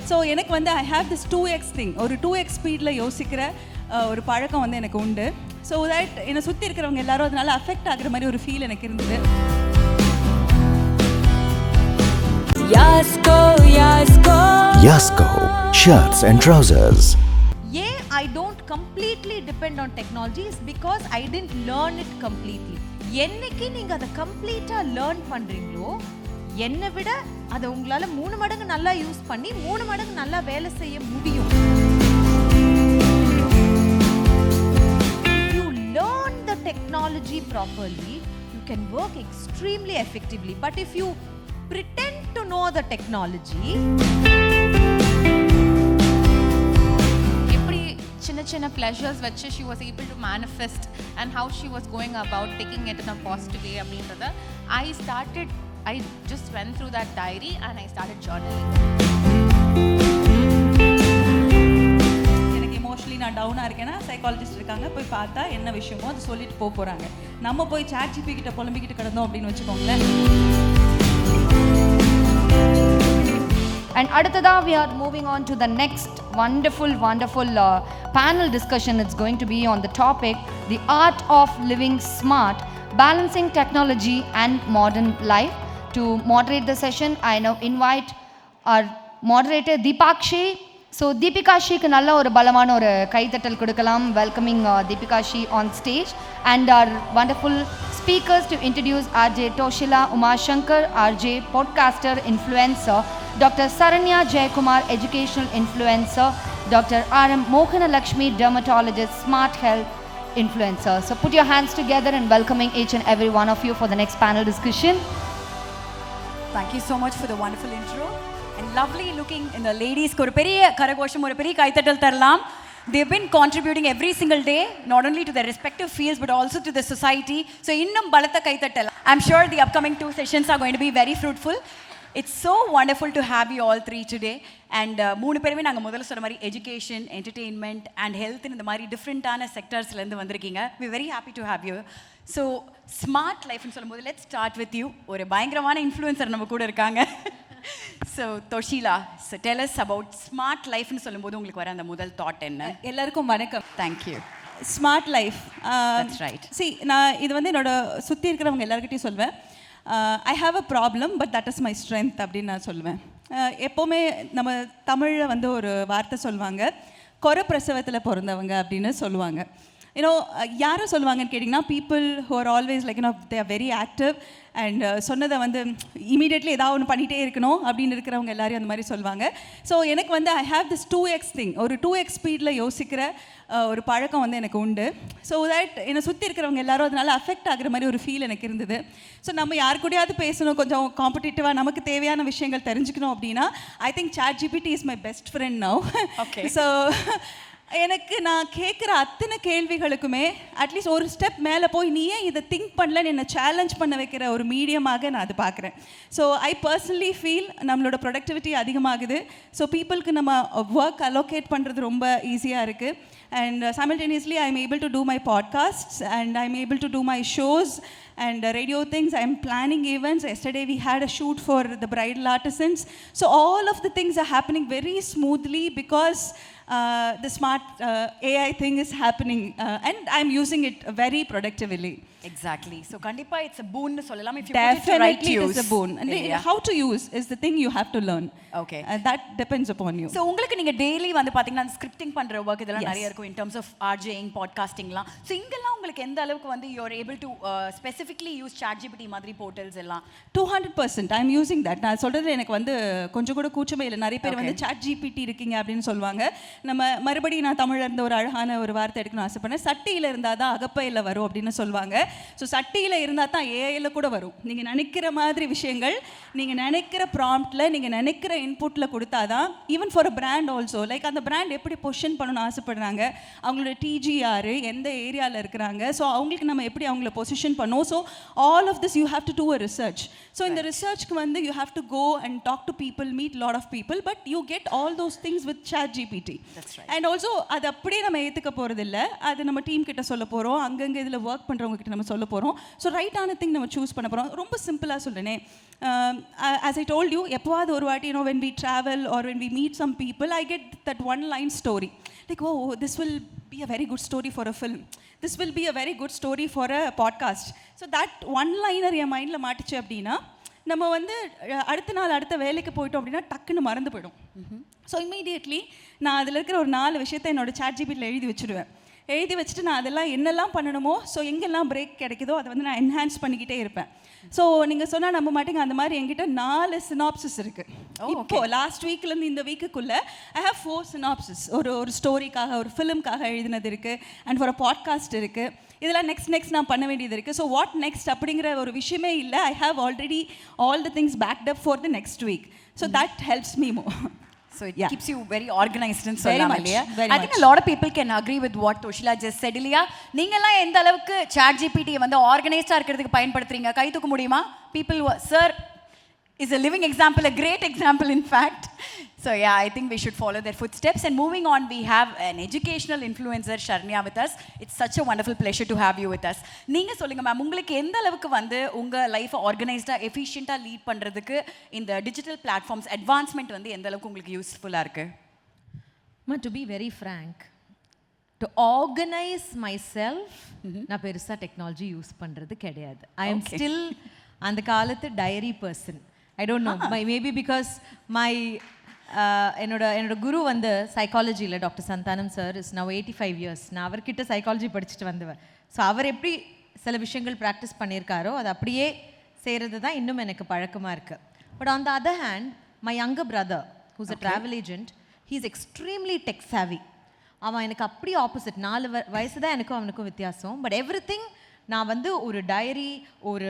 So எனக்கு வந்து I have this 2x thing, ஒரு 2x ஸ்பீடில் யோசிக்கிற ஒரு பழக்கம் வந்து எனக்கு உண்டு. ஸோ தட் என்னை சுற்றி இருக்கிறவங்க எல்லாரும் அதனால அஃபெக்ட் ஆகிற மாதிரி ஒரு ஃபீல் எனக்கு இருந்தது. Yasko shirts and trousers. I don't completely depend on technology is because I didn't learn it completely. என்னைக்கு நீங்க அதை கம்ப்ளீட்டா லேர்ன் பண்றீங்களோ என்னை விட அதை உங்களால 3 மடங்கு நல்லா யூஸ் பண்ணி 3 மடங்கு நல்லா வேலை செய்ய முடியும். If you learn the technology properly, you can work extremely effectively. But if you pretend to know the technology, சின்ன pleasures which she was able to manifest and how she was going about taking it in a positive way அப்படின்றத I just went through that diary and I started journaling. எனக்கு emotionally நான் டவுனாக இருக்கேன்னா psychologist இருக்காங்க, போய் பார்த்தா என்ன விஷயமோ அது சொல்லிட்டு போகிறாங்க. நம்ம போய் ChatGPT கிட்ட புலம்பிக்கிட்டு கிடந்தோம் அப்படின்னு வச்சுக்கோங்களேன். And adutha we are moving on to the next wonderful panel discussion. It's going to be on the topic the art of living smart, balancing technology and modern life. To moderate the session, I now invite our moderator Deepakshi. So Deepikashi ku nalla oru balamana oru kaithattal kudukalam, welcoming Deepikashi on stage, and our wonderful speakers to introduce RJ Toshila, Umashankar, RJ podcaster influencer, Dr. Saranya, Jaikumar, educational influencer, Dr. Mokana, Lakshmi, dermatologist, smart health influencer. So put your hands together and welcoming each and every one of you for the next panel discussion. Thank you so much for the wonderful intro and lovely looking in the ladies. ஒரு பெரிய கரகோஷம், ஒரு பெரிய கைத்தட்டல் தரலாம். They've been contributing every single day, not only to their respective fields but also to the society. So innum balatha கைத்தட்டல். I'm sure the upcoming 2 sessions are going to be very fruitful. It's so wonderful to have you all 3 today. And 3 பேருமே நாங்கள் முதல்ல சொன்ன மாதிரி education, entertainment and health இந்த மாதிரி டிஃப்ரெண்ட்டான செக்டர்ஸ்லேருந்து வந்திருக்கீங்க. We very happy to have you. So smart லைஃப்னு சொல்லும்போது லெட்ஸ் ஸ்டார்ட் வித் யூ. ஒரு பயங்கரமான இன்ஃப்ளூயன்சர் நம்ம கூட இருக்காங்க. So Toshila, so tell us about smart லைஃப்னு சொல்லும்போது உங்களுக்கு வர அந்த முதல் தாட் என்ன? எல்லாருக்கும் வணக்கம். Thank you. Smart life, That's right. நான் இது வந்து என்னோட சுற்றி இருக்கிறவங்க எல்லாருக்கிட்டையும் சொல்வேன், ஐ have a problem but that is my strength அப்படின்னு நான் சொல்லுவேன். எப்போவுமே நம்ம தமிழில் வந்து ஒரு வார்த்தை சொல்லுவாங்க, கொர பிரசவத்தில் பிறந்தவங்க அப்படின்னு சொல்லுவாங்க. யாரும் சொல்லுவாங்கன்னு கேட்டிங்கன்னா people who are always like they are very active and சொன்னதை வந்து இமீடியட்லி ஏதாவது ஒன்று பண்ணிகிட்டே இருக்கணும் அப்படின்னு இருக்கிறவங்க எல்லாரையும் அந்த மாதிரி சொல்லுவாங்க. ஸோ எனக்கு வந்து I have this 2x thing, ஒரு 2x ஸ்பீடில் யோசிக்கிற ஒரு பழக்கம் வந்து எனக்கு உண்டு. ஸோ தட் என்னை சுற்றி இருக்கிறவங்க எல்லாரும் அதனால அஃபெக்ட் ஆகிற மாதிரி ஒரு ஃபீல் எனக்கு இருந்தது. ஸோ நம்ம யார் கூடயாவது பேசணும், கொஞ்சம் காம்படிட்டிவாக நமக்கு தேவையான விஷயங்கள் தெரிஞ்சுக்கணும் அப்படின்னா I think ChatGPT is my best friend now. So எனக்கு நான் கேட்குற அத்தனை கேள்விகளுக்குமே அட்லீஸ்ட் ஒரு ஸ்டெப் மேலே போய் நீ ஏன் இதை திங்க் பண்ணலன்னு என்னை சேலஞ்ச் பண்ண வைக்கிற ஒரு மீடியமாக நான் அது பார்க்குறேன். ஸோ ஐ பர்சனலி ஃபீல் நம்மளோட ப்ரொடக்டிவிட்டி அதிகமாகுது. ஸோ பீப்புளுக்கு நம்ம ஒர்க் அலோகேட் பண்ணுறது ரொம்ப ஈஸியாக இருக்குது. And simultaneously I'm able to do my podcasts and I'm able to do my shows and radio things. I'm planning events. Yesterday we had a shoot for the bridal artisans. So all of the things are happening very smoothly because the smart AI thing is happening and I'm using it very productively. Exactly. So kandipa it's a boon nu sollalam if you Definitely put it to right use. It's a boon. And how to use is the thing you have to learn. Okay. That depends upon you. So உங்களுக்கு நீங்க daily வந்து பாத்தீங்கன்னா scripting பண்ற work இதெல்லாம் நிறைய இருக்கும் in terms of RJing, podcastingலாம். So இங்கெல்லாம் உங்களுக்கு எந்த அளவுக்கு வந்து you are able to specifically use ChatGPT மாதிரி போர்ட்டல்ஸ் எல்லாம்? 200% I'm using that. நான் சொல்றது எனக்கு வந்து கொஞ்சம் கூட கூச்சமே இல்லை. நிறைய பேர் வந்து ChatGPT இருக்கீங்க அப்படின்னு சொல்லுவாங்க. நம்ம மறுபடியும் நான் தமிழ்ல இருந்து ஒரு அழகான ஒரு வார்த்தை எடுக்கணும் ஆசைப்பட்டேன். சட்டியில் இருந்தால் தான் அகப்பையில் வரும் அப்படின்னு சொல்லுவாங்க. ஸோ சட்டியில் இருந்தால் தான் ஏஐயில் கூட வரும். நீங்கள் நினைக்கிற மாதிரி விஷயங்கள் நீங்கள் நினைக்கிற ப்ராம்ப்டில் நீங்கள் நினைக்கிற இன்புட்டில் கொடுத்தா தான் even for a brand also like அந்த பிராண்ட் எப்படி பொசிஷன் பண்ணணும்னு ஆசைப்படுறாங்க, அவங்களோட டிஜி யார், எந்த ஏரியாவில் இருக்கிறாங்க, ஸோ அவங்களுக்கு நம்ம எப்படி அவங்கள பொசிஷன் பண்ணோம். So all of this you have to do a research. ஸோ இந்த ரிசர்ச்க்கு வந்து you have to go and talk to people, meet lot of people, but you get all those things with ChatGPT. And also அது அப்படியே நம்ம ஏற்றுக்க போகிறதில்ல, அது நம்ம டீம் கிட்ட சொல்ல போகிறோம், அங்கங்கே இதில் ஒர்க் பண்ணுறவங்க கிட்ட நம்ம சொல்ல போகிறோம். ஸோ ரைட்டான திங் நம்ம சூஸ் பண்ண போகிறோம். ரொம்ப சிம்பிளாக சொல்கிறேனே, as I told you, எப்போவாது ஒரு வாட்டி when we travel or when we meet some people, I get that one line story like, oh, this will be a very good story for a film, this will be a very good story for a podcast. So that one liner என் மைண்டில் மாட்டுச்சு அப்படின்னா நம்ம வந்து அடுத்த நாள் அடுத்த வேலைக்கு போயிட்டோம் அப்படின்னா டக்குன்னு மறந்து போயிடும். ஸோ இம்மீடியட்லி நான் அதில் இருக்கிற ஒரு 4 விஷயத்தை என்னோட ChatGPTல எழுதி வச்சுடுவேன். எழுதி வச்சுட்டு நான் அதெல்லாம் என்னெல்லாம் பண்ணணுமோ, ஸோ எங்கெல்லாம் பிரேக் கிடைக்குதோ அதை வந்து நான் என்ஹான்ஸ் பண்ணிக்கிட்டே இருப்பேன். ஸோ நீங்கள் சொன்னால் நம்ப மாட்டேங்க, அந்த மாதிரி என்கிட்ட 4 சினாப்சிஸ் இருக்குது. இப்போ லாஸ்ட் வீக்லேருந்து இந்த வீக்குக்குள்ளே ஐ ஹேவ் 4 சினாப்சிஸ். ஒரு ஸ்டோரிக்காக, ஒரு ஃபிலிம்காக எழுதினது இருக்குது, அண்ட் ஃபார் அ பாட்காஸ்ட் இருக்குது. இதெல்லாம் நெக்ஸ்ட் நான் பண்ண வேண்டியது இருக்குது. ஸோ வாட் நெக்ஸ்ட் அப்படிங்கிற ஒரு விஷயமே இல்லை. I have already all the things fact up for the next week. So that helps me more. So it keeps you very organized and so on. I think a lot of people can agree with what Toshila just said. Ilya, நீங்கலாம் எந்த அளவுக்கு ChatGPT வந்து ஆர்கனைஸ்டா இருக்கிறதுக்கு பயன்படுத்துறீங்க? கை தூக்க முடியுமா? People sir is a living example, a great example in fact. So yeah, I think we should follow their footsteps. And moving on, we have an educational influencer, Saranya, with us. It's such a wonderful pleasure to have you with us. நீங்க சொல்லுங்க ma'am, உங்களுக்கு எந்த அளவுக்கு வந்து உங்க life ஆர்கனைஸ்டா எஃபிஷியண்டா lead பண்றதுக்கு இந்த digital platforms advancement வந்து எந்த அளவுக்கு உங்களுக்கு யூஸ்ஃபுல்லா இருக்கு? To be very frank, to organize myself, நான் பெருசா டெக்னாலஜி யூஸ் பண்றது கிடையாது. I am still அந்த காலத்து diary person. I don't know, maybe because my என்னோட குரு வந்து சைக்காலஜியில் doctor Santhanam sir is now 85 years. நான் அவர்கிட்ட சைக்காலஜி படிச்சுட்டு வந்தவன். ஸோ அவர் எப்படி சில விஷயங்கள் ப்ராக்டிஸ் பண்ணியிருக்காரோ அது அப்படியே செய்கிறது தான் இன்னும் எனக்கு பழக்கமாக இருக்குது. But on the other hand, my younger brother whose a travel agent, he is extremely tech சாவி. அவன் எனக்கு அப்படி ஆப்போசிட். 4 வயசு தான் எனக்கும் அவனுக்கும் வித்தியாசம். பட் எவ்ரி திங் நான் வந்து ஒரு டைரி, ஒரு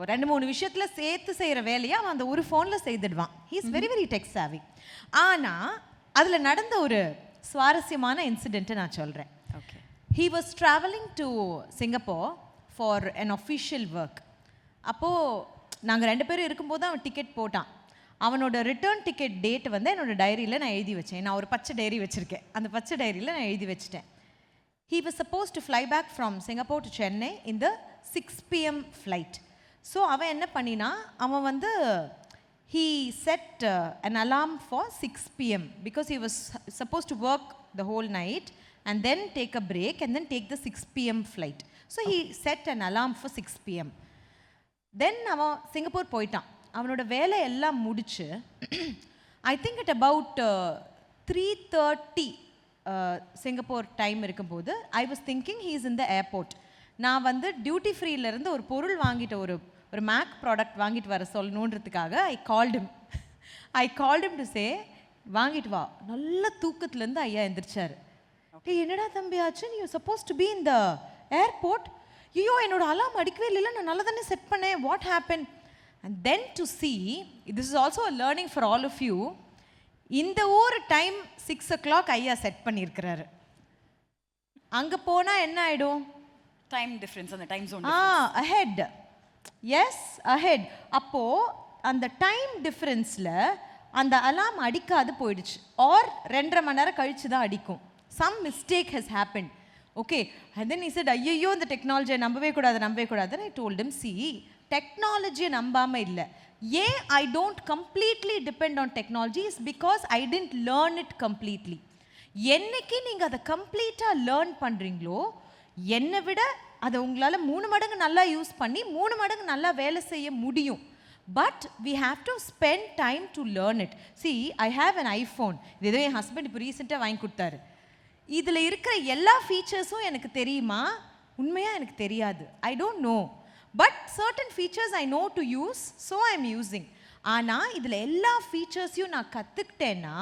2-3 விஷயத்தில் சேர்த்து செய்கிற வேலையை அவன் அந்த ஒரு ஃபோனில் செய்துடுவான். He is very very tech savvy. ஆனால் அதில் நடந்த ஒரு சுவாரஸ்யமான இன்சிடெண்ட்டை நான் சொல்கிறேன். Okay. He was travelling to Singapore for an official work. அப்போது நாங்கள் 2 பேரும் இருக்கும்போது அவன் டிக்கெட் போட்டான். அவனோட ரிட்டர்ன் டிக்கெட் டேட் வந்து என்னோடய டைரியில் நான் எழுதி வச்சேன். நான் ஒரு பச்சை டைரி வச்சுருக்கேன். அந்த பச்சை டைரியில் நான் எழுதி வச்சுட்டேன். He was supposed to fly back from Singapore to Chennai in the 6 p.m. flight. So அவன் என்ன பண்ணினா, அவன் வந்து he set an alarm for 6 p.m. because he was supposed to work the whole night and then take a break and then take the 6 p.m. flight. So he set an alarm for 6 p.m. Then அவன் Singapore போயிட்டான். அவனோட வேலை எல்லாம் முடிச்சு I think at about 3:30 Singapore time இருக்கும்போது I was thinking he is in the airport. நான் வந்து duty ஃப்ரீலேருந்து ஒரு பொருள் வாங்கிட்டு ஒரு மேக் ப்ராடக்ட் வாங்கிட்டு வர சொல்லணுன்றதுக்காக I called him to say வாங்கிட்டு வா. நல்ல தூக்கத்துலேருந்து ஐயா எந்திரிச்சார். என்னடா தம்பி ஆச்சு, நீ suppose to be in the airport. ஐயோ என்னோட அலாம் அடிக்கவே இல்லை, நான் நல்லா தானே செட் பண்ணேன், what happen? And then to see, this is also a learning for all of you. இந்த ஊர் டைம் 6 o'clock ஐயா செட் பண்ணியிருக்கிறாரு. அங்கே போனால் என்ன ஆகிடும்? டைம் டிஃப்ரென்ஸ், அந்த time zone ahead. Yes, ahead. அப்போது அந்த டைம் டிஃப்ரென்ஸில் அந்த அலாம் அடிக்காது போயிடுச்சு. ஆர் 2.5 மணி நேரம் கழிச்சு தான் அடிக்கும். Some mistake has happen. Okay. And then he said, ஐயோ இந்த டெக்னாலஜியை நம்பவே கூடாது. I told him, see, டெக்னாலஜியை நம்பாமல் இல்லை. ஏன் I don't completely depend on technology is because I tend learn it completely. என்னைக்கு நீங்கள் அதை கம்ப்ளீட்டாக லேர்ன் பண்ணுறீங்களோ, என்னை விட அதை உங்களால் 3 மடங்கு நல்லா யூஸ் பண்ணி 3 மடங்கு நல்லா வேலை செய்ய முடியும். But we have to spend time to learn it. See, I have an iPhone. இது ஏதோ என் ஹஸ்பண்ட் இப்போ ரீசெண்டாக வாங்கி கொடுத்தாரு. இதில் இருக்கிற எல்லா ஃபீச்சர்ஸும் எனக்கு தெரியுமா? உண்மையாக எனக்கு தெரியாது. I don't know. But certain features I know to use, so I am using. ஆனால் இதில் எல்லா ஃபீச்சர்ஸையும் நான் கற்றுக்கிட்டேன்னா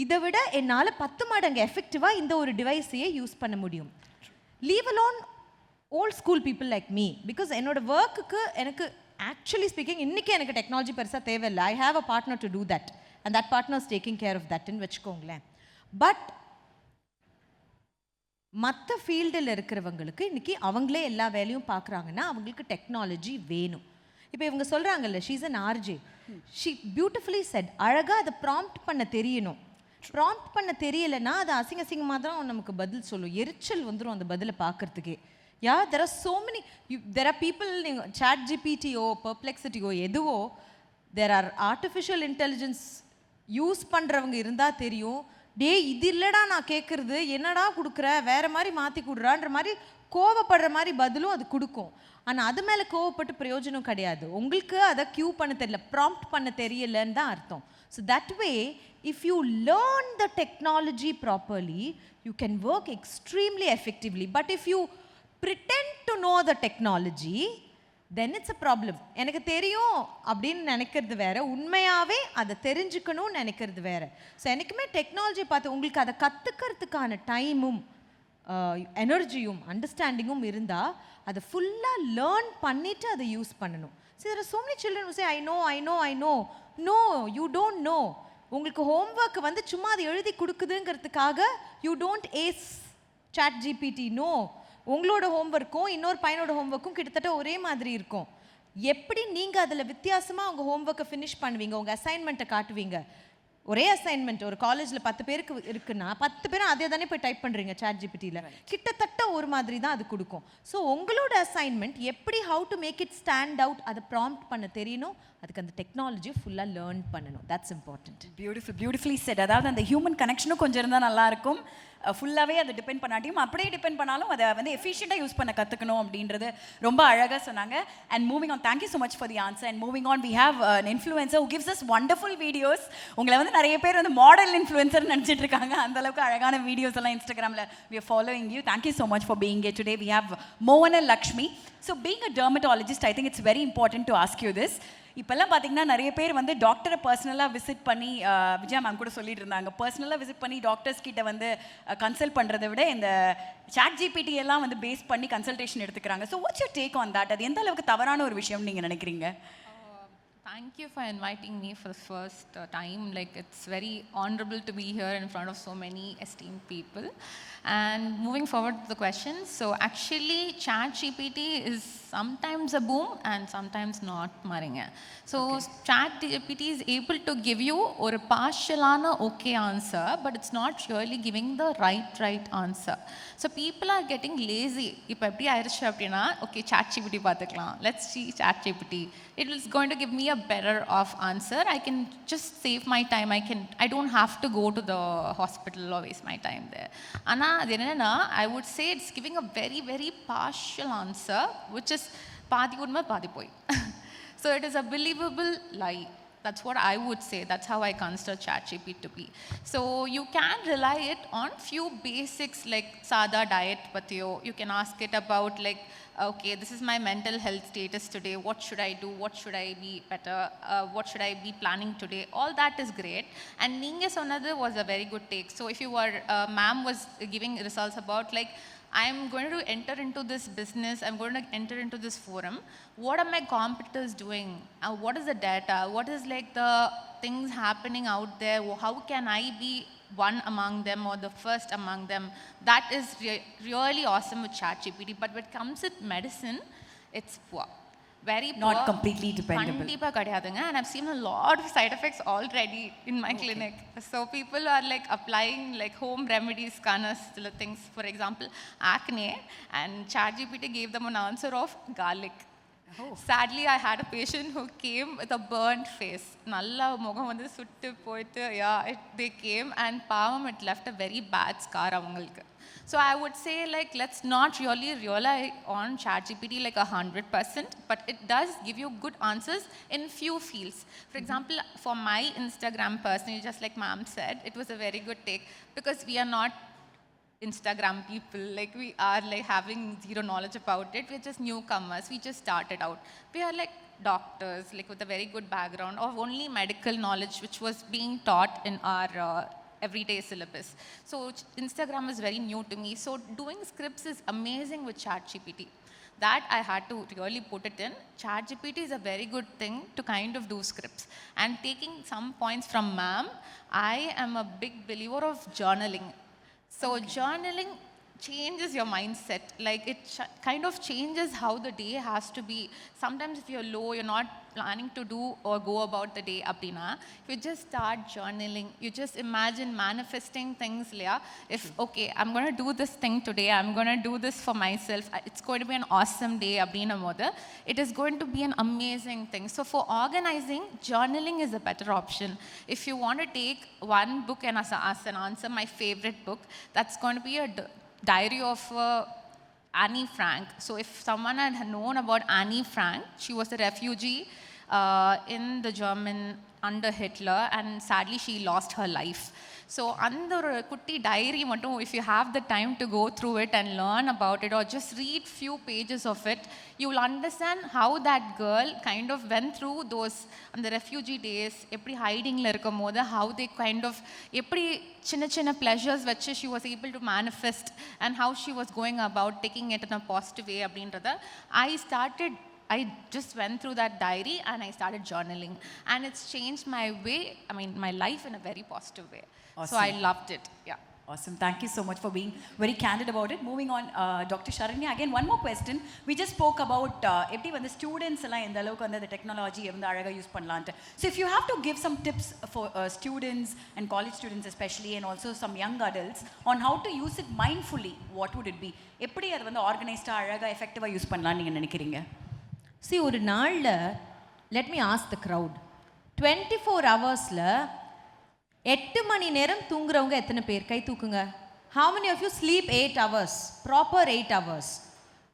இதை விட என்னால் 10 மடங்கு எஃபெக்டிவாக இந்த ஒரு டிவைஸையே யூஸ் பண்ண முடியும். Leave alone old school people like me. Because என்னோட ஒர்க்குக்கு எனக்கு ஆக்சுவலி ஸ்பீக்கிங் இன்றைக்கி எனக்கு டெக்னாலஜி பெருசாக தேவையில்லை. I have a partner to do that and that partner is taking care of தட்ன்னு வச்சுக்கோங்களேன். பட் மற்ற ஃபீல்டில் இருக்கிறவங்களுக்கு இன்றைக்கி அவங்களே எல்லா வேலையும் பார்க்குறாங்கன்னா அவங்களுக்கு டெக்னாலஜி வேணும். இப்போ இவங்க சொல்கிறாங்கல்ல, she's an RJ, she beautifully set, அழகாக அதை ப்ராம்ப்ட் பண்ண தெரியணும். ப்ராம்ப்ட் பண்ண தெரியலைன்னா அது அசிங்கமாக தான் நமக்கு பதில் சொல்லும், எரிச்சல் வந்துடும் அந்த பதிலை பார்க்குறதுக்கே. There are so many, there are people, chat ஜிபிடியோ பெர்ப்ளெக்சிட்டியோ எதுவோ, there are artificial intelligence use பண்ணுறவங்க இருந்தால் தெரியும், டே இது இல்லைடா நான் கேட்குறது, என்னடா கொடுக்குற, வேறு மாதிரி மாற்றி கொடுறான்ற மாதிரி கோவப்படுற மாதிரி பதிலும் அது கொடுக்கும். ஆனால் அது மேலே கோவப்பட்டு பிரயோஜனம் கிடையாது. உங்களுக்கு அதை கியூ பண்ண தெரியல, ப்ராம்ப்ட் பண்ண தெரியலன்னு தான் அர்த்தம். So that way if you learn the technology properly, you can work extremely effectively. But if you pretend to know the technology, then it's a problem. எனக்கு தெரியும் அப்படின்னு நினைக்கிறது வேற, உண்மையாகவே அதை தெரிஞ்சுக்கணும்னு நினைக்கிறது வேற. ஸோ எனக்குமே டெக்னாலஜி பார்த்து உங்களுக்கு அதை கற்றுக்கிறதுக்கான டைமும் எனர்ஜியும் அண்டர்ஸ்டாண்டிங்கும் இருந்தால் அதை ஃபுல்லாக லேர்ன் பண்ணிவிட்டு அதை யூஸ் பண்ணணும். So there are so many children who say I know. No, you don't know. உங்களுக்கு ஹோம்ஒர்க் வந்து சும்மா அதை எழுதி கொடுக்குதுங்கிறதுக்காக you don't ask chat GPT. No, உங்களோட ஹோம்ஒர்க்கும் இன்னொரு பையனோட ஹோம்ஒர்க்கும் கிட்டத்தட்ட ஒரே மாதிரி இருக்கும். எப்படி நீங்கள் அதில் வித்தியாசமாக உங்கள் ஹோம்ஒர்க்கை ஃபினிஷ் பண்ணுவீங்க, உங்கள் அசைன்மெண்ட்டை காட்டுவீங்க. ஒரே அசைன்மெண்ட் ஒரு காலேஜில் 10 பேருக்கு இருக்குன்னா 10 பேரும் அதே தானே போய் டைப் பண்ணுறீங்க சாட் ஜிபிடியில், கிட்டத்தட்ட ஒரு மாதிரி தான் அது கொடுக்கும். ஸோ உங்களோட அசைன்மெண்ட் எப்படி how to make it stand out அதை ப்ராம்ப்ட் பண்ண தெரியணும், அதுக்கு அந்த டெக்னாலஜியை ஃபுல்லாக லேர்ன் பண்ணணும். That's important. Beautifully set. அதாவது அந்த ஹியூமன் கனெக்ஷனும் கொஞ்சம் இருந்தால் நல்லாயிருக்கும். ஃபுல்லாகவே அதை டிபெண்ட் பண்ணாட்டியும் அப்படியே டிபெண்ட் பண்ணாலும் அதை வந்து எஃபிஷியண்டாக யூஸ் பண்ண கற்றுக்கணும் அப்படின்றது ரொம்ப அழகாக சொன்னாங்க. And moving on, thank you so much for the answer. And moving on, we have an influencer who gives us wonderful videos. உங்களை வந்து நிறைய பேர் வந்து மாடல் இன்ஃப்ளூயன்சர் நினச்சிட்டு இருக்காங்க, அந்தளவுக்கு அழகான வீடியோஸ் எல்லாம் இன்ஸ்டாகிராமில் we are following you. Thank you so much for being here today. We have Mokana Lakshmi. So being a dermatologist, I think it's very important to ask you this. இப்போல்லாம் பார்த்தீங்கன்னா நிறைய பேர் வந்து டாக்டரை பர்சனலாக விசிட் பண்ணி, விஜயா மேம் கூட சொல்லிட்டு இருந்தாங்க, பர்சனலாக விசிட் பண்ணி டாக்டர்ஸ் கிட்ட வந்து கன்சல்ட் பண்ணுறதை விட இந்த சாட் ஜிபிடி எல்லாம் வந்து பேஸ் பண்ணி கன்சல்டேஷன் எடுத்துக்கிறாங்க. So what's your take on that? அது எந்த அளவுக்கு தவறான ஒரு விஷயம் நீங்கள் நினைக்கிறீங்க? Thank you for inviting me for the first time. Like, it's very honorable to be here in front of so many esteemed people. And moving forward to the questions, so actually ChatGPT is sometimes a boom and sometimes not, Maringa. So ChatGPT is able to give you a partial okay answer, but it's not really giving the right answer. So people are getting lazy. If I okay, ChatGPT paathukalam, let's see ChatGPT. It is going to give me a better off answer. I can just save my time. I don't have to go to the hospital or waste my time there. Anna, I would say it's giving a very, very partial answer, which is paadi udma paadi poi. So it is a believable lie. That's what I would say. That's how I consider ChatGPT to be. So you can rely it on few basics like sada diet pathiyo. You can ask it about like, okay, this is my mental health status today. What should I do? What should I be better? What should I be planning today? All that is great. And Ninge Sonadu was a very good take. So if you were, ma'am was giving results about like, I'm going to enter into this business, I'm going to enter into this forum. What are my competitors doing? What is the data? What is like the things happening out there? How can I be one among them or the first among them? That is really awesome with ChatGPT. But when it comes with medicine, it's poor. Very poor. Not completely dependable. Kandipa kadiyadunga. And I've seen a lot of side effects already in my clinic. So people are like applying like home remedies, kind of things. For example, acne, and ChatGPT gave them an answer of garlic. Sadly, I had a patient who came with a burnt face. Nalla mogam vandu suttu poithu, they came and pavam it left a very bad scar avangalukku. So I would say like let's not really rely on ChatGPT like 100%, but it does give you good answers in few fields. For example, for my Instagram personally, just like ma'am said, it was a very good take because we are not Instagram people, like we are like having zero knowledge about it. We're just newcomers. We just started out. We are like doctors, like with a very good background of only medical knowledge, which was being taught in our everyday syllabus. So Instagram is very new to me. So doing scripts is amazing with ChatGPT. That I had to really put it in. ChatGPT is a very good thing to kind of do scripts. And taking some points from ma'am, I am a big believer of journaling. So journaling changes your mindset. Like it kind of changes how the day has to be. Sometimes if you're low, you're not planning to do or go about the day apdina, you just start journaling. You just imagine manifesting things, Leah. If okay, I'm going to do this thing today, I'm going to do this for myself, it's going to be an awesome day apdina moda, it is going to be an amazing thing. So for organizing, journaling is a better option. If you want to take one book and as an answer, my favorite book, that's going to be a diary of Annie Frank. So if someone had known about Annie Frank, she was a refugee in the German under Hitler, and sadly she lost her life. So அந்த ஒரு குட்டி diary மட்டும், if you have the time to go through it and learn about it or just read few pages of it, you will understand how that girl kind of went through those அந்த refugee days, எப்படி ஹைடிங்ல இருக்கும் போது how they kind of எப்படி சின்ன சின்ன pleasures வச்சு she was able to manifest and how she was going about taking it in a positive way அப்படின்றத I just went through that diary and I started journaling, and it's changed my way, my life in a very positive way. Awesome. So I loved it. Yeah. Awesome. Thank you so much for being very candid about it. Moving on, Dr. Saranya, again, one more question. We just spoke about எப்படி வந்து students எல்லாம் எந்த அளவுக்கு வந்து the technology வந்து அழகா use பண்ணலாம்ட்டு. So if you have to give some tips for students and college students especially, and also some young adults on how to use it mindfully, what would it be? எப்படி அது வந்து ஆர்கனைஸ்டா அழகா எஃபெக்டிவா use பண்ணலாம்னு நீங்க நினைக்கிறீங்க? See, ஒரு நாளில் let me ask the crowd, 24 ஹவர்ஸில் 8 மணி நேரம் தூங்குறவங்க எத்தனை பேர்? கை தூக்குங்க. How many of you sleep 8 hours? Proper 8 hours.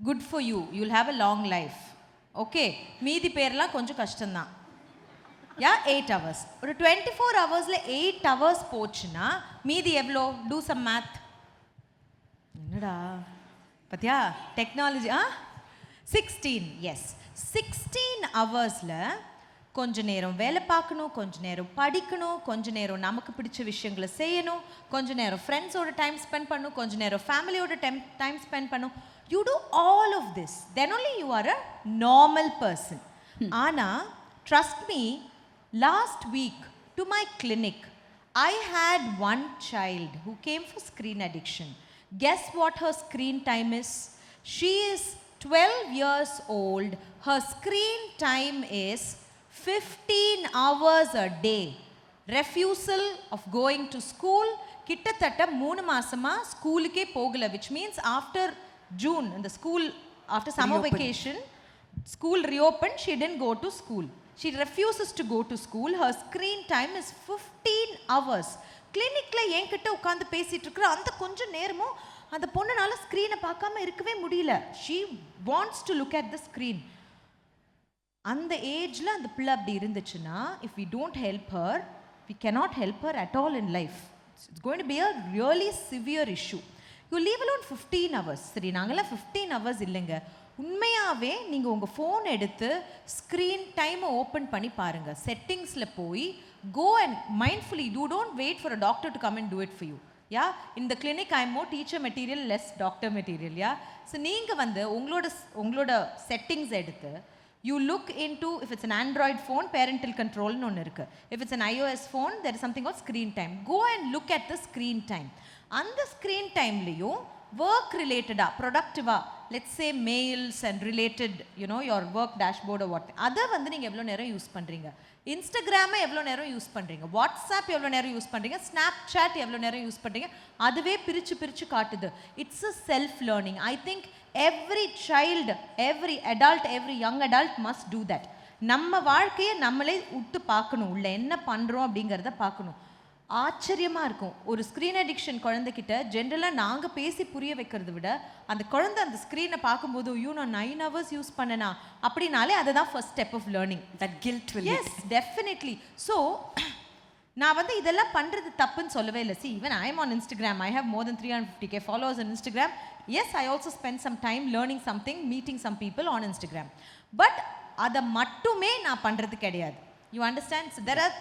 Good for you. You'll have a long life. Okay. மீதி பேர்லாம் கொஞ்சம் கஷ்டம்தான். Yeah, 8 hours. ஒரு 24 ஹவர்ஸில் 8 hours போச்சுன்னா மீதி எவ்வளோ? Do some math. என்னடா பத்தியா டெக்னாலஜி 16, எஸ் 16 ஹவர்ஸில் கொஞ்ச நேரம் வேலை பார்க்கணும், கொஞ்ச நேரம் படிக்கணும், கொஞ்ச நேரம் நமக்கு பிடிச்ச விஷயங்களை செய்யணும், கொஞ்ச நேரம் ஃப்ரெண்ட்ஸோட டைம் ஸ்பெண்ட் பண்ணணும், கொஞ்ச நேரம் ஃபேமிலியோட டைம் ஸ்பெண்ட் பண்ணணும். You do all of this, then only you are a normal person. ஆனால் trust me, last week to my clinic, I had one child who came for screen addiction. Guess what her screen time is? She is 12 years old. Her screen time is 15 hours a day. Refusal of going to school. கிட்டத்தட்ட 3 மாசமா ஸ்கூலுக்கே போகல, which means after June, in the school, after summer vacation, school reopened, she didn't go to school. She refuses to go to school. Her screen time is 15 hours. கிளினிக்ல என்கிட்ட உட்காந்து பேசிட்டு இருக்கிற அந்த கொஞ்ச நேரமும் அந்த பொண்ணுனால ஸ்க்ரீனை பார்க்காம இருக்கவே முடியல. She wants to look at the screen. அந்த ஏஜ்ல அந்த பிள்ளை அப்படி இருந்துச்சுன்னா, if we don't help her, we cannot help her at all in life. It's going to be a really severe issue. You leave alone 15 hours. சரி, நாங்களாம் 15 hours இல்லைங்க. உண்மையாகவே நீங்கள் உங்கள் ஃபோன் எடுத்து ஸ்க்ரீன் டைமை ஓப்பன் பண்ணி பாருங்கள். செட்டிங்ஸில் போய் go and mindfully, you don't wait for a doctor to come and do it for you. Yeah, in the clinic I am more teacher material, less doctor material. Yeah, so நீங்கள் வந்து உங்களோட settings எடுத்து you look into, if it's an Android phone, parental control னு ஒன்று இருக்குது. If it's an iOS phone, there is something called screen time. Go and look at the screen time. அந்த screen timeலையும் work related, productive, let's say mails and related, you know, your work dashboard or what, அதை வந்து நீங்கள் எவ்வளோ நேரம் use பண்ணுறீங்க, இன்ஸ்டாகிராமை எவ்வளோ நேரம் use பண்ணுறீங்க, வாட்ஸ்அப் எவ்வளோ நேரம் யூஸ் பண்ணுறீங்க, ஸ்னாப்சாட் எவ்வளோ நேரம் யூஸ் பண்ணுறீங்க, அதுவே பிரித்து காட்டுது. It's a self learning. I think every child, every adult, every young adult must do that. நம்ம வாழ்க்கையை நம்மளே விட்டு பார்க்கணும், உள்ள என்ன பண்ணுறோம் அப்படிங்கிறத பார்க்கணும். ஆச்சரியமாக இருக்கும். ஒரு ஸ்க்ரீன் அடிக்ஷன் குழந்தைகிட்ட ஜென்ரலாக நாங்கள் பேசி புரிய வைக்கிறத விட அந்த குழந்தை அந்த ஸ்க்ரீனை பார்க்கும்போது நான் 9 hours யூஸ் பண்ணனா அப்படின்னாலே அதுதான் first step of learning. That guilt will, yes definitely. So நான் வந்து இதெல்லாம் பண்ணுறது தப்புன்னு சொல்லவே இல்லை. See, even I am on Instagram. I have more than 350k followers on Instagram. Yes, I also spend some time learning something, meeting some people on Instagram. But அதை மட்டுமே நான் பண்ணுறது கிடையாது. You understand? There are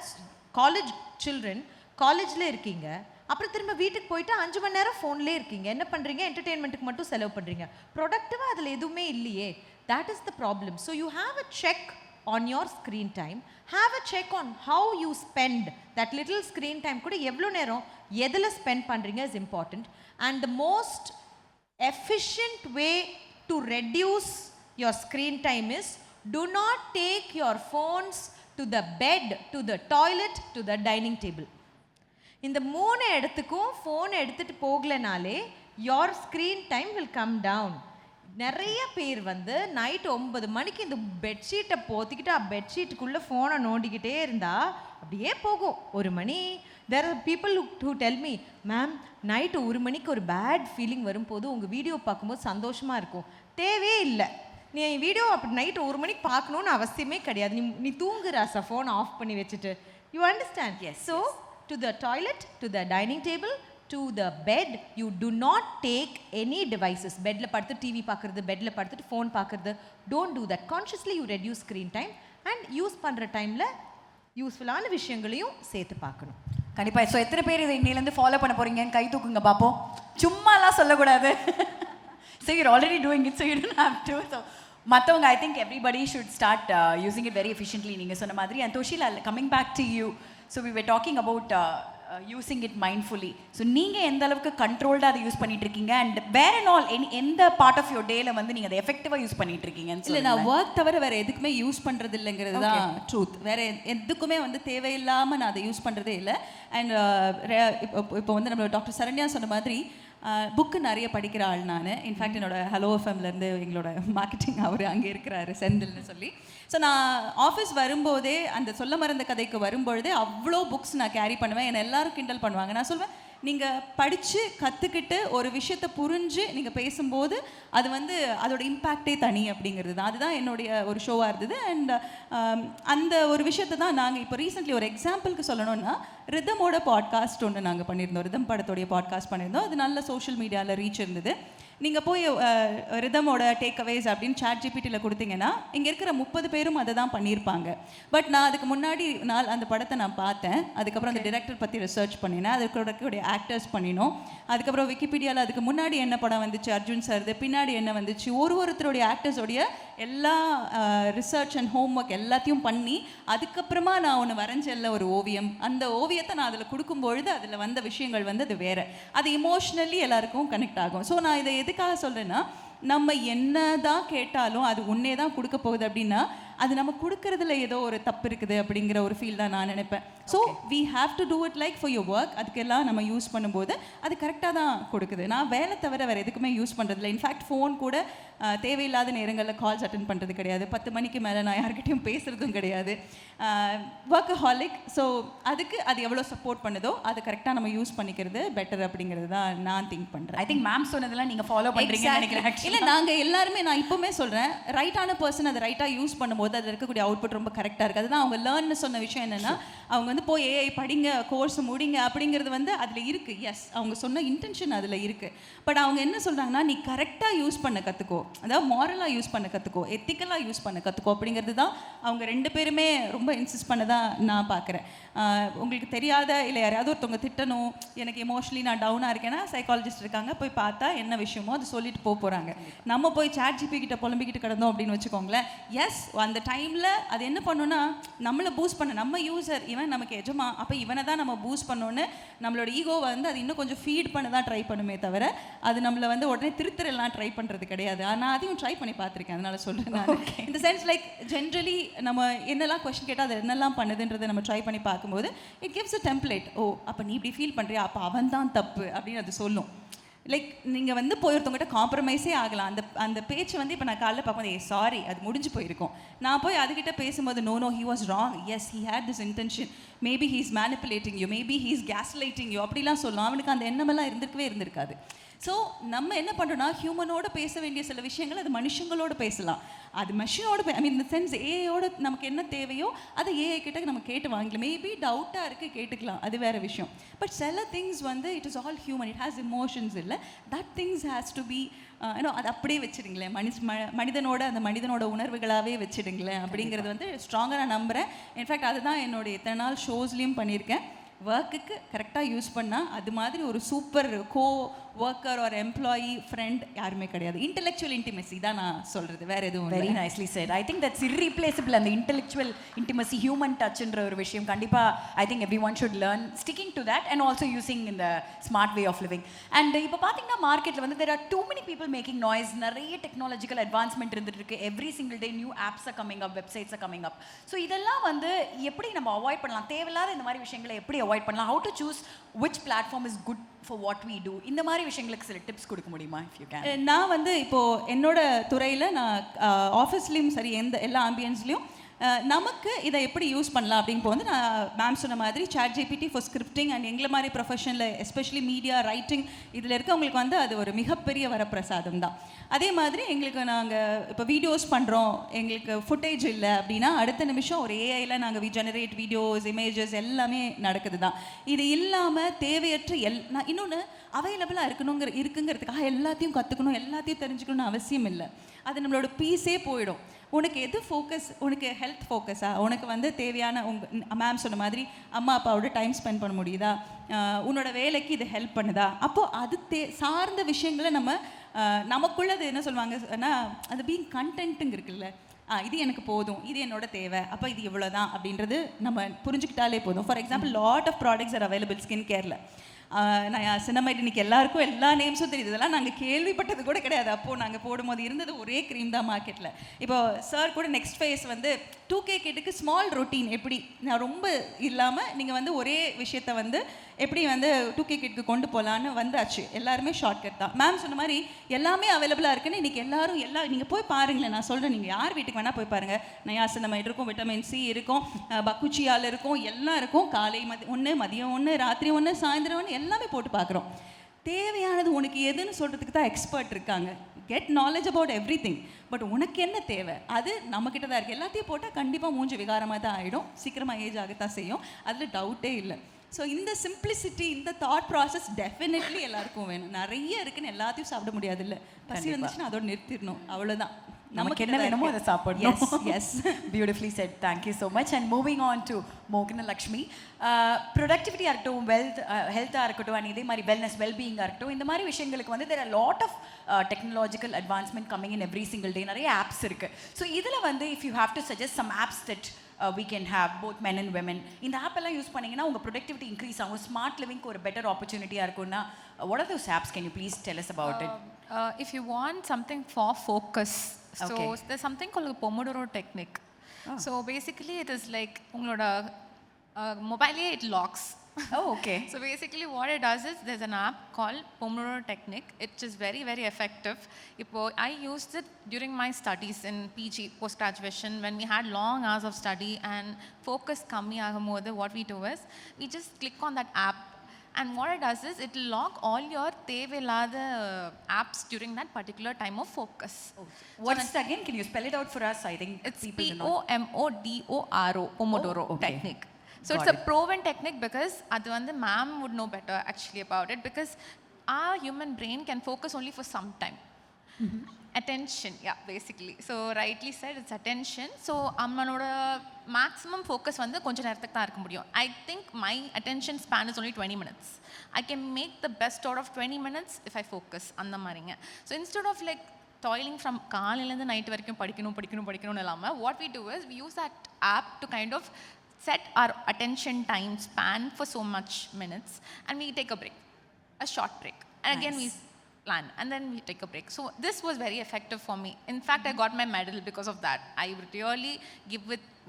college children, காலேஜில் இருக்கீங்க, அப்புறம் திரும்ப வீட்டுக்கு போயிட்டு 5 மணி நேரம் ஃபோன்லேயே இருக்கீங்க. என்ன பண்ணுறீங்க? என்டர்டெயின்மெண்ட்டுக்கு மட்டும் செலவு பண்ணுறீங்க. ப்ரொடக்டிவாக அதில் எதுவுமே இல்லையே. that is the problem. So you have a check on your screen time. Have a check on how you spend that little screen time. கூட எவ்வளோ நேரம் எதில் ஸ்பெண்ட் பண்ணுறீங்க is important. And the most efficient way to reduce your screen time is do not take your phones to the bed, to the toilet, to the dining table. இந்த 3 இடத்துக்கும் phone எடுத்துகிட்டு போகலனாலே your screen time will come down. நிறைய பேர் வந்து night 9 மணிக்கு இந்த பெட்ஷீட்டை போத்திக்கிட்டு பெட்ஷீட்டுக்குள்ளே ஃபோனை நோண்டிக்கிட்டே இருந்தால் அப்படியே போகும் 1 மணி. there are people who tell me, ma'am night 1 மணிக்கு ஒரு பேட் ஃபீலிங் வரும்போது உங்கள் வீடியோ பார்க்கும்போது சந்தோஷமாக இருக்கும். தேவையே இல்லை. நீ வீடியோ அப்படி நைட்டு 1 மணிக்கு பார்க்கணுன்னு அவசியமே கிடையாது. நீ தூங்குறாசா ஃபோன் ஆஃப் பண்ணி வச்சுட்டு. You understand? Yes. So to the toilet, to the dining table, to the bed, you do not take any devices. bedல படுத்து டிவி பார்க்குறது, bedல படுத்துட்டு ஃபோன் பார்க்குறது, don't do that. Consciously you reduce screen time and use பண்ணுற டைமில் யூஸ்ஃபுல்லான விஷயங்களையும் சேர்த்து பார்க்கணும். கண்டிப்பாக. ஸோ எத்தனை பேர் இதை இன்னிலேருந்து ஃபாலோ பண்ண போகிறீங்கன்னு கை தூக்குங்க பார்ப்போம். சும்மாலாம் சொல்லக்கூடாது. So you're already doing it, so you don't have to. So மற்றவங்க I think everybody should start using it very efficiently நீங்கள் சொன்ன மாதிரி. அண்ட் தோஷிலா, coming back to you. So we were talking about using it mindfully. So நீங்கள் எந்த அளவுக்கு கண்ட்ரோல்டாக அதை யூஸ் பண்ணிட்டு இருக்கீங்க அண்ட் வேர் அண்ட் ஆல் எந்த பார்ட் ஆஃப் யோர் டேல வந்து நீங்கள் அதை எஃபெக்டிவாக யூஸ் பண்ணிட்டு இருக்கீங்கன்னு? இல்லை, நான் ஒர்க் தவிர வேறு எதுக்குமே யூஸ் பண்ணுறது இல்லைங்கிறது தான் ட்ரூத். வேறு எதுக்குமே வந்து தேவையில்லாமல் நான் அதை யூஸ் பண்ணுறதே இல்லை. அண்ட் இப்போ வந்து நம்மளோட டாக்டர் சரண்யா சொன்ன மாதிரி புக்கு நிறைய படிக்கிற ஆள் நான். இன்ஃபேக்ட் என்னோட ஹலோ எஃப்எம்லேருந்து எங்களோட மார்க்கெட்டிங் அவர் அங்கே இருக்கிறாரு, செந்தில்னு சொல்லி. ஸோ நான் ஆஃபீஸ் வரும்போதே அந்த சொல்ல மறந்த கதைக்கு வரும்பொழுதே அவ்வளோ புக்ஸ் நான் கேரி பண்ணுவேன். என்னை எல்லாரும் கிண்டல் பண்ணுவாங்க. நான் சொல்வேன், நீங்கள் படித்து கற்றுக்கிட்டு ஒரு விஷயத்தை புரிஞ்சு நீங்கள் பேசும்போது அது வந்து அதோட இம்பேக்டே தனி அப்படிங்கிறது தான். அதுதான் என்னுடைய ஒரு ஷோவாக இருந்தது. அண்ட் அந்த ஒரு விஷயத்தை தான் நாங்கள் இப்போ ரீசெண்ட்லி ஒரு எக்ஸாம்பிளுக்கு சொல்லணும்னா ரிதமோட பாட்காஸ்ட் ஒன்று நாங்கள் பண்ணியிருந்தோம். ரிதம் படத்தோடைய பாட்காஸ்ட் பண்ணியிருந்தோம். அது நல்ல சோஷியல் மீடியாவில் ரீச் இருந்தது. நீங்கள் போய் ரிதமோட டேக்அவேஸ் அப்படின்னு ChatGPTயில் கொடுத்தீங்கன்னா இங்கே இருக்கிற 30 பேரும் அதை தான் பண்ணியிருப்பாங்க. பட் நான் அதுக்கு முன்னாடி அந்த படத்தை நான் பார்த்தேன். அதுக்கப்புறம் அந்த டிரெக்டர் பற்றி ரிசர்ச் பண்ணினேன். அதுக்கூட ஆக்டர்ஸ் பண்ணினோம். அதுக்கப்புறம் விக்கிபீடியாவில் அதுக்கு முன்னாடி என்ன படம் வந்துச்சு, அர்ஜுன் சார்து, பின்னாடி என்ன வந்துச்சு, ஒருத்தருடைய ஆக்டர்ஸோடைய எல்லா ரிசர்ச் அண்ட் ஹோம் ஒர்க் எல்லாத்தையும் பண்ணி அதுக்கப்புறமா நான் ஒன்று வரைஞ்சல்ல ஒரு ஓவியம். அந்த ஓவியத்தை நான் அதில் கொடுக்கும்பொழுது அதில் வந்த விஷயங்கள் வந்து அது வேறு. அது இமோஷ்னலி எல்லாருக்கும் கனெக்ட் ஆகும். ஸோ நான் இதை எதுக்காக சொல்கிறேன்னா, நம்ம என்ன தான் கேட்டாலும் அது உன்னே தான் கொடுக்க போகுது அப்படின்னா அது நம்ம கொடுக்கறதுல ஏதோ ஒரு தப்பு இருக்குது அப்படிங்கிற ஒரு ஃபீல் தான் நான் நினைப்பேன். So we have to do it like for your work. அதுக்கெல்லாம் நம்ம யூஸ் பண்ணும்போது அது கரெக்டாக தான் கொடுக்குது. நான் வேலை தவிர வேறு எதுக்குமே யூஸ் பண்ணுறதில்ல. இன்ஃபேக்ட் ஃபோன் கூட தேவையில்லாத நேரங்களில் கால்ஸ் அட்டன் பண்ணுறது கிடையாது. 10 மணிக்கு மேலே நான் யார்கிட்டையும் பேசுகிறதும் கிடையாது. ஒர்க்கஹாலிக். ஸோ அதுக்கு அது எவ்வளோ சப்போர்ட் பண்ணுதோ அது கரெக்டாக நம்ம யூஸ் பண்ணிக்கிறது பெட்டர் அப்படிங்கிறது தான் நான் திங்க் பண்ணுறேன். ஐ திங்க் மேம் சொன்னதெல்லாம் நீங்கள் ஃபாலோ பண்ணுறீங்கன்னு நினைக்கிறேன். இல்லை, நாங்கள் எல்லாருமே, நான் இப்போவுமே சொல்கிறேன், ரைட்டான பர்சன் அதை ரைட்டாக யூஸ் பண்ணும்போது அதில் இருக்கக்கூடிய அவுட்புட் ரொம்ப கரெக்டாக இருக்குது. அதுதான் அவங்க லேர்ன்னு சொன்ன விஷயம். என்னென்னா, அவங்க வந்து போய் ஏஐ படிங்க, கோர்ஸ் முடிங்க அப்படிங்கிறது வந்து அதில் இருக்குது. எஸ், அவங்க சொன்ன இன்டென்ஷன் அதில் இருக்குது. பட் அவங்க என்ன சொல்கிறாங்கன்னா, நீ கரெக்டாக யூஸ் பண்ண கற்றுக்கோ, அதாவது மாரலாக யூஸ் பண்ண கற்றுக்கோ, எத்திக்கலாக யூஸ் பண்ண கற்றுக்கோ அப்படிங்கிறது தான் அவங்க 2 பேருமே ரொம்ப இன்சிஸ்ட் பண்ணதான் நான் பார்க்குறேன். உங்களுக்கு தெரியாத இல்லை யாரையாவது ஒருத்தவங்க திட்டணும், எனக்கு எமோஷனலி நான் டவுனாக இருக்கேன்னா சைக்காலஜிஸ்ட் இருக்காங்க, போய் பார்த்தா என்ன விஷயமோ அது சொல்லிட்டு போகிறாங்க. நம்ம போய் ChatGPT கிட்ட புலம்பிக்கிட்டு கிடந்தோம் அப்படின்னு வச்சுக்கோங்களேன். எஸ், அந்த டைமில் அது என்ன பண்ணுன்னா நம்மளை பூஸ்ட் பண்ண, நம்ம யூசர், இவன் நமக்கு எஜமா, அப்போ இவனை தான் நம்ம பூஸ்ட் பண்ணோன்னு நம்மளோட ஈகோவை வந்து அது இன்னும் கொஞ்சம் ஃபீட் பண்ண தான் ட்ரை பண்ணுமே தவிர அது நம்மளை வந்து உடனே திருத்தரெல்லாம் ட்ரை பண்ணுறது கிடையாது. ஆனால் அதையும் ட்ரை பண்ணி பார்த்துருக்கேன். அதனால சொல்கிறேன் நான். இந்த சென்ஸ் லைக் ஜென்ரலி நம்ம என்னெல்லாம் கொஸ்டின் கேட்டால் அது என்னெல்லாம் பண்ணுதுன்றதை நம்ம ட்ரை பண்ணி பார்க்கும்போது இட் கிவ்ஸ் அ டெம்ப்ளேட். ஓ, அப்போ நீ இப்படி ஃபீல் பண்ணுறியா, அப்போ அவன் தான் தப்பு அப்படின்னு அது சொல்லும். லைக் நீங்கள் வந்து போய் ஒருத்தவங்ககிட்ட காம்ப்ரமைஸே ஆகலாம். அந்த பேச்சு வந்து இப்போ நான் காலையில் பார்க்கும்போது சாரி அது முடிஞ்சு போயிருக்கும். நான் போய் அதுக்கிட்ட பேசும்போது no he was wrong, yes he had this intention, maybe he is manipulating you, maybe he is gaslighting you அப்படிலாம் சொல்லலாம். அவனுக்கு அந்த எண்ணமெல்லாம் இருந்திருக்காது. ஸோ நம்ம என்ன பண்ணுறோன்னா, ஹியூமனோட பேச வேண்டிய சில விஷயங்கள் அது மனுஷங்களோட பேசலாம். அது மெஷினோட ஐ மீன் இந்த சென்ஸ் ஏஐயோட நமக்கு என்ன தேவையோ அதை ஏஐ கிட்ட நம்ம கேட்டு வாங்கிக்கலாம். மேபி டவுட்டாக இருக்குது, கேட்டுக்கலாம், அது வேறு விஷயம். பட் சில திங்ஸ் வந்து it is all human, it has emotions. இல்லை, that things has to be அது அப்படியே வச்சுடுங்களேன். மனிதனோட உணர்வுகளாகவே வச்சுடுங்களேன் அப்படிங்கிறது வந்து ஸ்ட்ராங்காக நான் நம்புகிறேன். இன்ஃபேக்ட் அதுதான் என்னுடைய இத்தனை நாள் ஷோஸ்லேயும் பண்ணியிருக்கேன். ஒர்க்குக்கு கரெக்டாக யூஸ் பண்ணால் அது மாதிரி ஒரு super worker or employee friend யாருமே கிடையாது. இன்டெலெக்சுவல் இன்டிமெசி தான் நான் சொல்கிறது, வேறு எதுவும் very nicely said. I think that's irreplaceable. அந்த இன்டெலெக்சுவல் இன்டிமசி ஹியூமன் டச்ன்ற ஒரு விஷயம் கண்டிப்பாக I think everyone should learn sticking to that and also using இந்த smart way of living. And இப்போ பார்த்தீங்கன்னா மார்க்கெட்டில் வந்து there are too many people making noise. நிறைய டெக்னாலஜிக்கல் அட்வான்ஸ்மெண்ட் இருந்துட்டு இருக்கு. Every single day new apps are coming up, websites are coming up. So இதெல்லாம் வந்து எப்படி நம்ம அவாய்ட் பண்ணலாம்? தேவையில்லாத இந்த மாதிரி விஷயங்களை எப்படி அவாய்ட் பண்ணலாம்? How to choose which platform is good for what we do? இந்த மாதிரி விஷயங்களுக்கு சில டிப்ஸ் கொடுக்க முடியுமா if you can? நான் வந்து இப்போது என்னோட துறையில் நான் ஆஃபீஸ்லேயும் சரி எல்லா ஆம்பியன்ஸ்லேயும் நமக்கு இதை எப்படி யூஸ் பண்ணலாம் அப்படின்னு போது நான் மேம் சொன்ன மாதிரி ChatGPT ஃபார் ஸ்கிரிப்டிங் அண்ட் எங்களை மாதிரி ப்ரொஃபஷனில் எஸ்பெஷலி மீடியா ரைட்டிங் இதில் இருக்கவங்களுக்கு வந்து அது ஒரு மிகப்பெரிய வரப்பிரசாதம் தான். அதே மாதிரி எங்களுக்கு நாங்கள் இப்போ வீடியோஸ் பண்ணுறோம், எங்களுக்கு ஃபுட்டேஜ் இல்லை அப்படின்னா அடுத்த நிமிஷம் ஒரு ஏஐயில் நாங்கள் ஜெனரேட் வீடியோஸ், இமேஜஸ் எல்லாமே நடக்குது தான். இது இல்லாமல் தேவையற்ற நான் இன்னொன்று அவைலபிளாக இருக்குங்கிறதுக்காக எல்லாத்தையும் கற்றுக்கணும், எல்லாத்தையும் தெரிஞ்சுக்கணும்னு அவசியம் இல்லை. அது நம்மளோட பீஸே போயிடும். உனக்கு எது ஃபோக்கஸ்? உனக்கு ஹெல்த் ஃபோக்கஸா? உனக்கு வந்து தேவையான மேம் சொன்ன மாதிரி அம்மா அப்பாவோட டைம் ஸ்பெண்ட் பண்ண முடியுதா? உன்னோட வேலைக்கு இது ஹெல்ப் பண்ணுதா? அப்போது அது சார்ந்த விஷயங்களை நமக்குள்ளே அது என்ன சொல்லுவாங்கன்னா அது பீங் கண்டென்ட்டுங்க இருக்குல்ல, இது எனக்கு போதும், இது என்னோட தேவை, அப்போ இது இவ்வளோ தான் அப்படின்றது நம்ம புரிஞ்சுக்கிட்டாலே போதும். For example lot of products are available skin கேரில். நான் சின்னமைட் இன்னைக்கு எல்லாருக்கும் எல்லா நேம்ஸும் தெரியுது. இதெல்லாம் நாங்கள் கேள்விப்பட்டது கூட கிடையாது. அப்போது நாங்கள் போடும்போது இருந்தது ஒரே க்ரீம் தான் மார்க்கெட்டில். இப்போ சார் கூட நெக்ஸ்ட் ஃபேஸ் வந்து 2K கிட்டுக்கு ஸ்மால் ரொட்டீன் எப்படி நான் ரொம்ப இல்லாமல் நீங்கள் வந்து ஒரே விஷயத்தை வந்து எப்படி வந்து 2K கிட்டுக்கு கொண்டு போகலான்னு வந்தாச்சு. எல்லாருமே ஷார்ட்கட் தான். மேம் சொன்ன மாதிரி எல்லாமே அவைலபிளாக இருக்குன்னு இன்றைக்கி எல்லாரும் நீங்கள் போய் பாருங்களேன். நான் சொல்கிறேன், நீங்கள் யார் வீட்டுக்கு வேணால் போய் பாருங்கள். நயாசினமைட் இருக்கும், விட்டமின் சி இருக்கும், பக்குச்சியால் இருக்கும், எல்லாம் இருக்கும். காலை ஒன்று, மதியம் ஒன்று, ராத்திரி ஒன்று, சாயந்தரம் ஒன்று, எல்லாமே போட்டு பார்க்குறோம். தேவையானது உனக்கு எதுன்னு சொல்கிறதுக்கு தான் எக்ஸ்பர்ட் இருக்காங்க. Get knowledge about every thing. But உனக்கு என்ன தேவை அது நம்மக்கிட்ட தான் இருக்குது. எல்லாத்தையும் போட்டால் கண்டிப்பாக மூஞ்சி விகாரமாக தான் ஆகிடும், சீக்கிரமாக ஏஜ் ஆகத்தான் செய்யும், அதில் டவுட்டே இல்லை. ஸோ இந்த சிம்பிளிசிட்டி, இந்த தாட் ப்ராசஸ் டெஃபினெட்லி எல்லாருக்கும் வேணும். நிறைய இருக்குன்னு எல்லாத்தையும் சாப்பிட முடியாது, இல்லை பசி வந்துச்சுன்னா அதோட நிறுத்திடணும், அவ்வளோதான். நமக்கு என்ன வேணுமோ அதை சாப்பிடணும். Yes beautifully said. Thank you so much. And moving on to மோகன லக்ஷ்மி, ப்ரொடக்டிவிட்டியாக இருக்கட்டும், ஹெல்த்தாக இருக்கட்டும், அண்ட் இதே மாதிரி வெல்னஸ், வெல்பீயிங்காக இருக்கட்டும், இந்த மாதிரி விஷயங்களுக்கு வந்து there are lot of technological advancement coming in every single day. நிறைய ஆப்ஸ் இருக்குது. ஸோ இதில் வந்து if you have to suggest some apps that we can have both men and women, இந்த ஆப் எல்லாம் யூஸ் பண்ணீங்கன்னா உங்கள் ப்ரொடக்டிவிட்டி இன்க்ரீஸ் ஆகும், ஸ்மார்ட் லிவிங்க்கு ஒரு பெட்டர் ஆப்பர்ச்சுனிட்டியாக இருக்கும்னா what are those apps? Can you please tell us about it? If you want something for focus, so there's something called the Pomodoro technique. So basically it is like உங்களோட mobile it locks. Oh, okay. So basically what it does is there's an app called Pomodoro technique. It is very, very effective. I used it during my studies in PG, post graduation, when we had long hours of study and focus kammi agumbodhu, what we do is we just click on that app, and what it does is it will lock all your தேவையில்லாத apps during that particular time of focus. What's again? Can you spell it out for us? I think it's Pomodoro, Pomodoro technique. So it's a proven technique because adu vandu ma'am would know better actually about it, because our human brain can focus only for some time. Attention, yeah, basically. So rightly said, it's attention. So ammanoda maximum focus vandu konja nerathukku da irukka mudiyum. I think my attention span is only 20 minutes. I can make the best out of 20 minutes if I focus andha maringa. So instead of like toiling from kaalayilendhu night varaikum padikkanum illama, what we do is we use that app to kind of set our attention time span for so much minutes, and we take a break, a short break, and again we plan, and then we take a break. So this was very effective for me. In fact, I got my medal because of that. I would really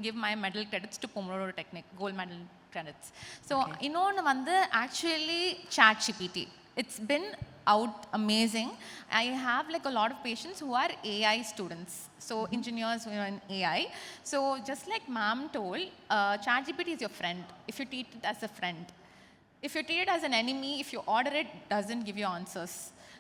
give my medal credits to Pomodoro technique, gold medal credits. So இன்னொன்று வந்து actually ChatGPT, it's been out amazing. I have like a lot of patients who are AI students, so engineers who are in AI. So just like ma'am told, ChatGPT is your friend if you treat it as a friend. If you treat it as an enemy, if you order it, doesn't give you answers.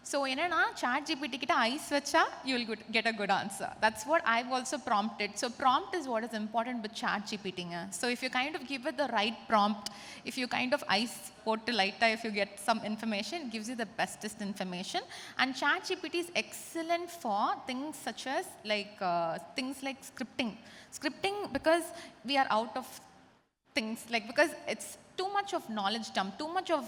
So என்னன்னா ChatGPT கிட்ட ice வச்சா you will get a good answer. That's what I've also prompted. So prompt is what is important with ChatGPT. So if you kind of give it the right prompt, if you kind of ice போட்டு லைட்டா if you get some information, it gives you the bestest information. And ChatGPT is excellent for things such as like things like scripting, because we are out of things, like, because it's too much of knowledge dump, too much of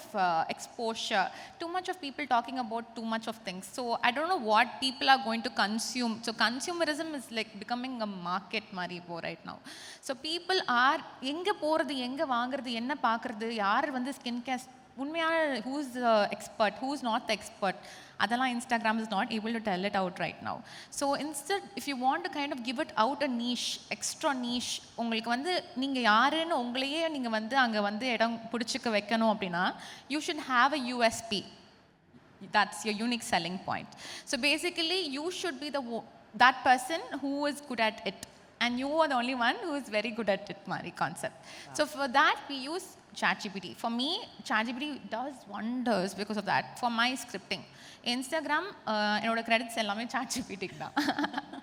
exposure, too much of people talking about too much of things. So I don't know what people are going to consume. So consumerism is like becoming a market mari po right now. So people are enga poradhu enga vaangradhu enna paakradhu yaar vandu skin care உண்மையான who's the expert, who's not the expert, அதெல்லாம் Instagram is not able to tell it out right now. So instead, if you want to kind of give it out a niche, extra niche, உங்களுக்கு வந்து நீங்க யாருன்னு உங்களையே நீங்க வந்து அங்க வந்து இடம் பிடிச்சிக்க வைக்கணும் அப்படின்னா you should have a USP. That's your unique selling point. So basically you should be that person who is good at it, and you are the only one who is very good at it mari concept. So for that we use ChatGPT. For me, ChatGPT does wonders because of that. For my scripting, Instagram, என்னோட credits எல்லாமே ChatGPT தான்.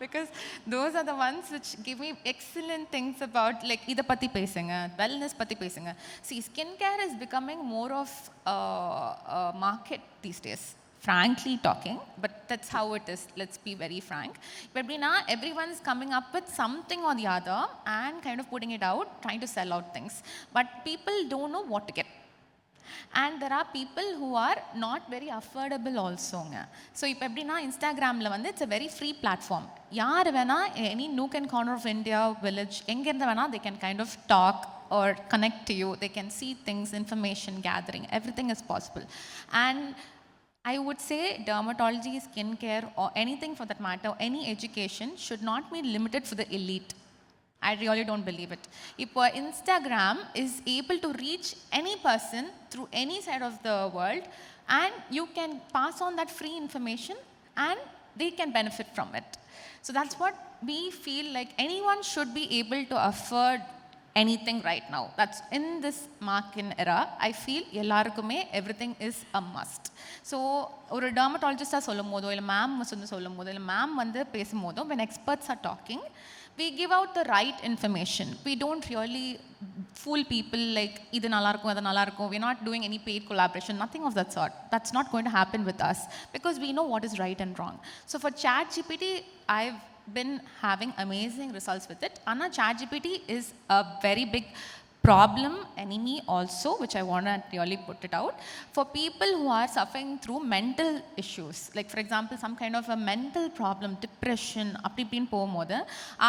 Because those are the ones which give me excellent things about, like, இதை பற்றி பேசுங்க, wellness பற்றி பேசுங்க. See, skincare is becoming more of a market these days, frankly talking, but that's how it is. Let's be very frank. But now everyone's coming up with something or the other and kind of putting it out, trying to sell out things. But people don't know what to get. And there are people who are not very affordable also. So இப்போ எப்படின்னா இன்ஸ்டாகிராமில் வந்து it's a very free platform. யார் வேணால் any nook and corner of India, village, எங்கேருந்து வேணால் they can kind of talk or connect to you. They can see things, information gathering, everything is possible. And I would say dermatology, skincare, or anything for that matter, any education should not be limited for the elite. I really don't believe it. If Instagram is able to reach any person through any side of the world, and you can pass on that free information and they can benefit from it. So that's what we feel like anyone should be able to afford anything right now. That's in this market era. I feel எல்லாருக்குமே everything is a must. So ஒரு dermatologist சொல்லும் போதோ இல்லை ma'am வந்து சொல்லும் போதோ இல்லை ma'am வந்து பேசும் போதோ when experts are talking, we give out the right information. We don't really fool people like இது நல்லா இருக்கும் அது நல்லா இருக்கும். We're not doing any paid collaboration, nothing of that sort. That's not going to happen with us because we know what is right and wrong. So for ChatGPT, I've been having amazing results with it. Anna, ChatGPT is a very big problem, enemy also, which I want to really put it out. For people who are suffering through mental issues, like for example, some kind of a mental problem, depression, அப்படி இப்படின்னு போகும்போது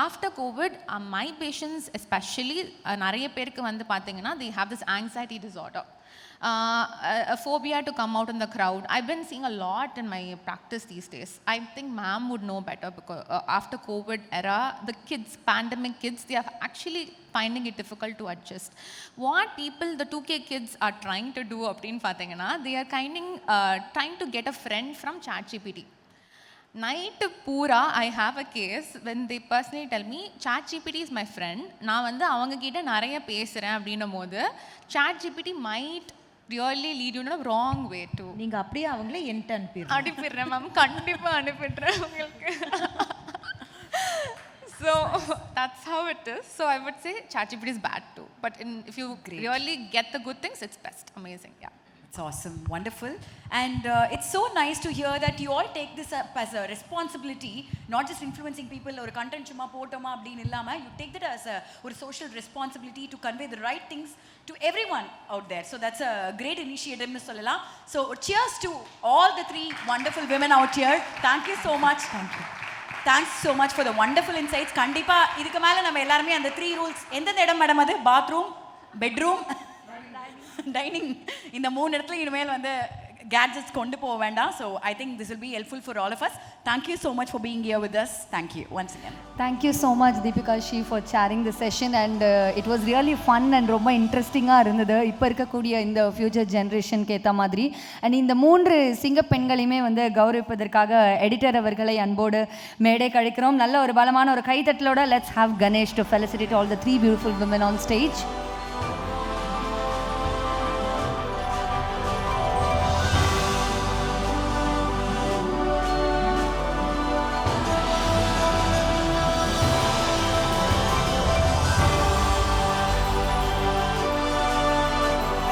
after COVID, my patients especially, நிறைய பேருக்கு வந்து பார்த்தீங்கன்னா they have this anxiety disorder. A phobia to come out in the crowd. I've been seeing a lot in my practice these days. I think ma'am would know better because after COVID era, the kids, pandemic kids, they are actually finding it difficult to adjust. What people, the 2K kids are trying to do, they are trying to get a friend from ChatGPT. Night pura, I have a case when they personally tell me, ChatGPT is my friend. நான் வந்து அவங்க கிட்ட நிறைய பேசுகிறேன் அப்படின்னும் போது ChatGPT might really lead you in a wrong way too. நீங்க அப்படியே அவங்களே என்கிட்ட அனுப்பிடுறேன் மேம், கண்டிப்பாக அனுப்பிடுறேன் உங்களுக்கு. So that's how it is. So I would say ChatGPT is bad too. But if you really get the good things, it's best. Amazing, yeah. It's awesome, wonderful. And it's so nice to hear that you all take this up as a responsibility, not just influencing people or content chuma potoma அப்படினு இல்லாம you take that as a social responsibility to convey the right things to everyone out there. So that's a great initiative னு சொல்லலாம். So cheers to all the three wonderful women out here. Thank you so much. Thank you. Thanks so much for the wonderful insights. கண்டிப்பா இதுக்கு மேல நம்ம எல்லாரும் அந்த 3 rules எந்த இடம் மேடம் அது பாத்ரூம் பெட்ரூம் டைனிங் இந்த 3 இடத்துல இனிமேல் வந்து gadgets கொண்டு போக வேண்டாம். So I think this will be helpful for all of us. Thank you so much for being here with us. Thank you once again. Thank you so much Deepika Shi for chairing the session, and it was really fun and ரொம்ப இன்ட்ரெஸ்டிங்கா இருந்தது. இப்போ இருக்கக்கூடிய இந்த future ஜெனரேஷனுக்கு ஏற்ற மாதிரி. And இந்த 3 சிங்க பெண்களையுமே வந்து கௌரவிப்பதற்காக எடிட்டர் அவர்களை அன்போடு மேடை கழிக்கிறோம். நல்ல ஒரு பலமான ஒரு கைத்தட்டலோட let's have Ganesh to felicitate all the 3 beautiful women on stage.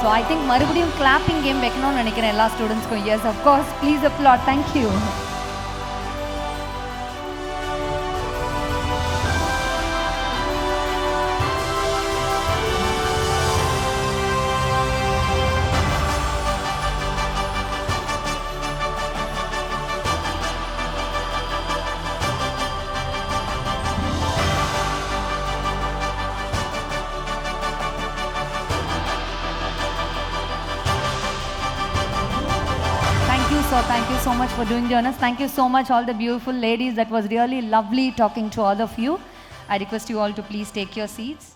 So I think மறுபடியும் clapping game வைக்கணும்னு நினைக்கிறேன் எல்லா ஸ்டூடெண்ட்ஸ்க்கும். Yes, of course. Please applaud. Thank you. So thank you so much for doing the honors. Thank you so much, all the beautiful ladies. That was really lovely talking to all of you. I request you all to please take your seats.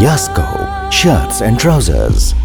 Yasko Shirts and Trousers.